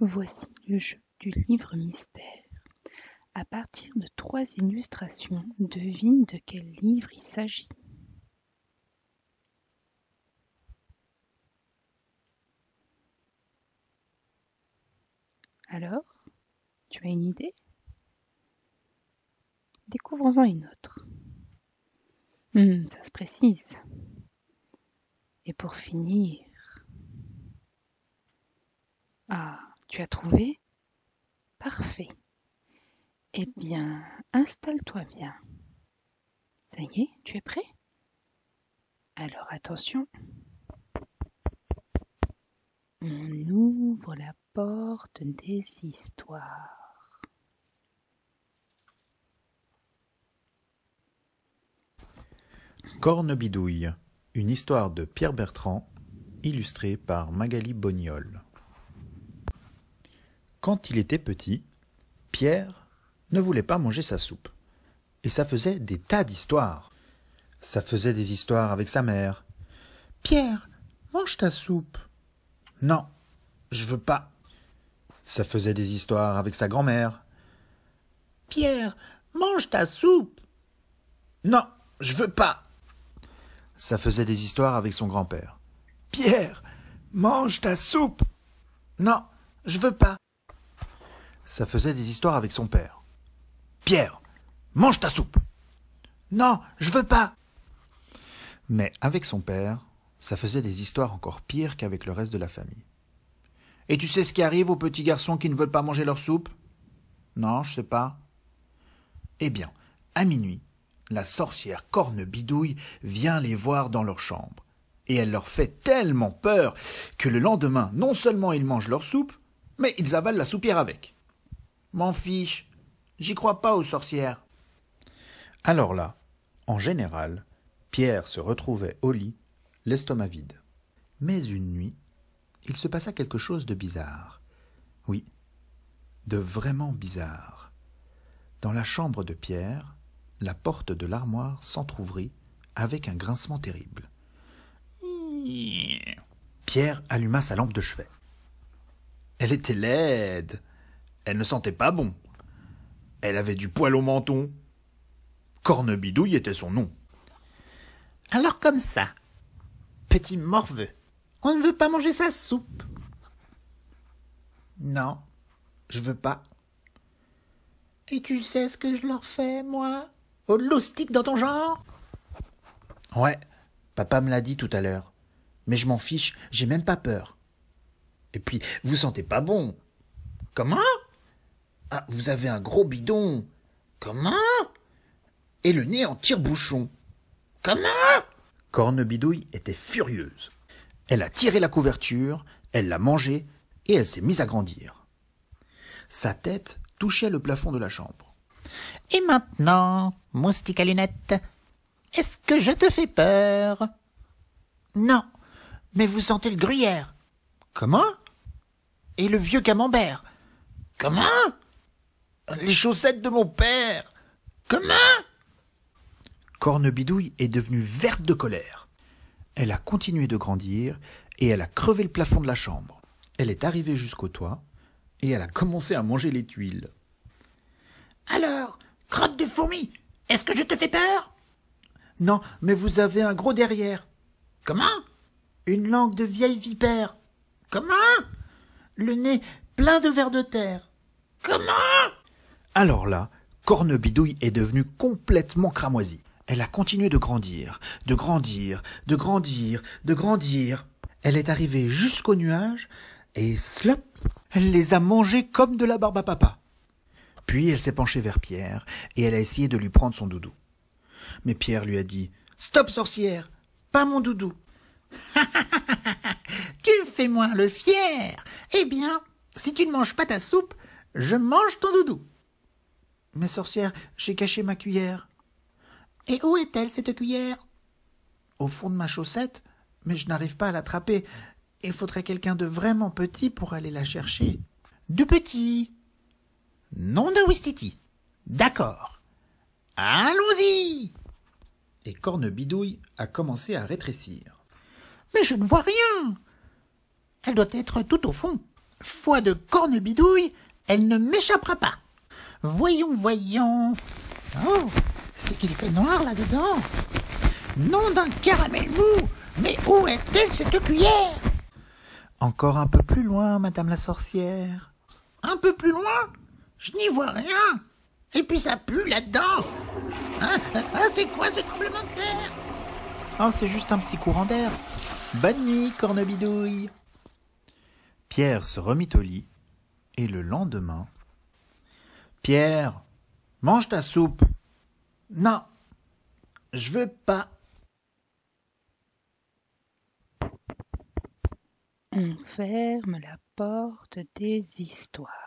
Voici le jeu du livre mystère. À partir de 3 illustrations, devine de quel livre il s'agit. Alors, tu as une idée? Découvrons-en une autre. Ça se précise. Et pour finir... Ah, tu as trouvé? Parfait. Eh bien, installe-toi bien. Ça y est, tu es prêt? Alors attention. On ouvre la porte des histoires. Cornebidouille, une histoire de Pierre Bertrand, illustrée par Magali Bognol. Quand il était petit, Pierre ne voulait pas manger sa soupe. Et ça faisait des tas d'histoires. Ça faisait des histoires avec sa mère. « Pierre, mange ta soupe. »« Non, je veux pas. » Ça faisait des histoires avec sa grand-mère. « Pierre, mange ta soupe. »« Non, je veux pas. » Ça faisait des histoires avec son grand-père. « Pierre, mange ta soupe. »« Non, je veux pas. » Ça faisait des histoires avec son père. « Pierre, mange ta soupe. »« Non, je veux pas. » Mais avec son père, ça faisait des histoires encore pires qu'avec le reste de la famille. « Et tu sais ce qui arrive aux petits garçons qui ne veulent pas manger leur soupe ? » ?»« Non, je sais pas. » Eh bien, à minuit, la sorcière Cornebidouille vient les voir dans leur chambre. Et elle leur fait tellement peur que le lendemain, non seulement ils mangent leur soupe, mais ils avalent la soupière avec. « M'en fiche, j'y crois pas aux sorcières. » Alors là, en général, Pierre se retrouvait au lit, l'estomac vide. Mais une nuit, il se passa quelque chose de bizarre. Oui, de vraiment bizarre. Dans la chambre de Pierre, la porte de l'armoire s'entr'ouvrit avec un grincement terrible. Pierre alluma sa lampe de chevet. Elle était laide. Elle ne sentait pas bon. Elle avait du poil au menton. Cornebidouille était son nom. « Alors comme ça, petit morveux, on ne veut pas manger sa soupe. »« Non, je veux pas. »« Et tu sais ce que je leur fais, moi, au loustic dans ton genre ?»« Ouais, papa me l'a dit tout à l'heure. Mais je m'en fiche, j'ai même pas peur. Et puis, vous sentez pas bon. »« Comment ? Ah, vous avez un gros bidon. »« Comment ? Et le nez en tire-bouchon. »« Comment ?» Cornebidouille était furieuse. Elle a tiré la couverture, elle l'a mangée et elle s'est mise à grandir. Sa tête touchait le plafond de la chambre. « Et maintenant, moustique à lunettes, est-ce que je te fais peur ?»« Non, mais vous sentez le gruyère. »« Comment ? Et le vieux camembert. »« Comment ? Les chaussettes de mon père. »« Comment ?» Cornebidouille est devenue verte de colère. Elle a continué de grandir et elle a crevé le plafond de la chambre. Elle est arrivée jusqu'au toit et elle a commencé à manger les tuiles. « Alors, crotte de fourmi, est-ce que je te fais peur ?»« Non, mais vous avez un gros derrière. »« Comment ? Une langue de vieille vipère. »« Comment ? Le nez plein de vers de terre. »« Comment ?» Alors là, Cornebidouille est devenue complètement cramoisie. Elle a continué de grandir, de grandir, de grandir, de grandir. Elle est arrivée jusqu'aux nuages et slop, elle les a mangés comme de la barbe à papa. Puis elle s'est penchée vers Pierre et elle a essayé de lui prendre son doudou. Mais Pierre lui a dit « Stop, sorcière, pas mon doudou. »« Tu fais moins le fier. Eh bien, si tu ne manges pas ta soupe, je mange ton doudou. »« Mais sorcière, j'ai caché ma cuillère. » « Et où est-elle, cette cuillère ?»« Au fond de ma chaussette, mais je n'arrive pas à l'attraper. Il faudrait quelqu'un de vraiment petit pour aller la chercher. »« De petit ?»« Non de Ouistiti. D'accord. Allons-y !» Et Cornebidouille a commencé à rétrécir. « Mais je ne vois rien. Elle doit être tout au fond. » Foi de cornebidouille, elle ne m'échappera pas. Voyons, voyons. Oh, c'est qu'il fait noir là-dedans. Nom d'un caramel mou, mais où est-elle cette cuillère? Encore un peu plus loin, madame la sorcière. Un peu plus loin? Je n'y vois rien. Et puis ça pue là-dedans. C'est quoi ce tremblement de terre? Oh, c'est juste un petit courant d'air. Bonne nuit, cornebidouille. Pierre se remit au lit, et le lendemain... Pierre, mange ta soupe. Non, je veux pas. On ferme la porte des histoires.